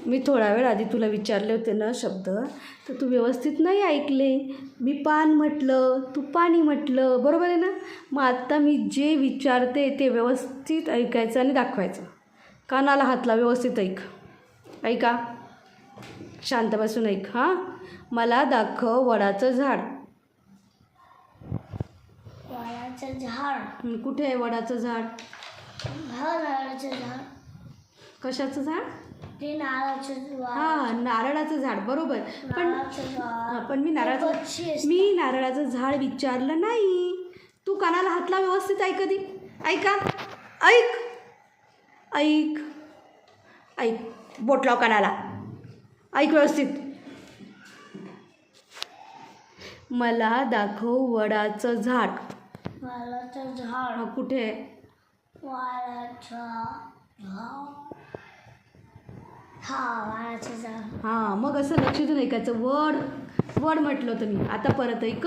मी थोडा वेळ आधी तुला विचारले होते ना शब्द, तर तू व्यवस्थित नाही ऐकले. मी पान म्हटलं, तू पाणी म्हटलं, बरोबर आहे ना. मग आत्ता मी जे विचारते ते व्यवस्थित ऐकायचं आणि दाखवायचं. कानाला हात लाव, व्यवस्थित ऐक. ऐका, शांत बसून ऐक. हां, मला दाखव वडाचं झाड. वडाचं झाड. कुठे आहे वडाचं झाड? नारळाचं झाड. कशाचं झाड? ते नारळाचं. हां, नारळाचं झाड, बरोबर. पण मी नारळाचं झाड विचारलं नाही. तू कानाला हात लाव, व्यवस्थित ऐक. कधी ऐका, ऐक ऐक ऐक, बोट लाव कानाला, ऐक व्यवस्थित. मला दाखव वडाचं झाड. वडाचं झाड. कुठे आहे? वडाचं झाड. वडाचं झाड. हां, मग असं लक्ष देऊन ऐकायचं. वड वड म्हटलं होतं मी. आता परत ऐक.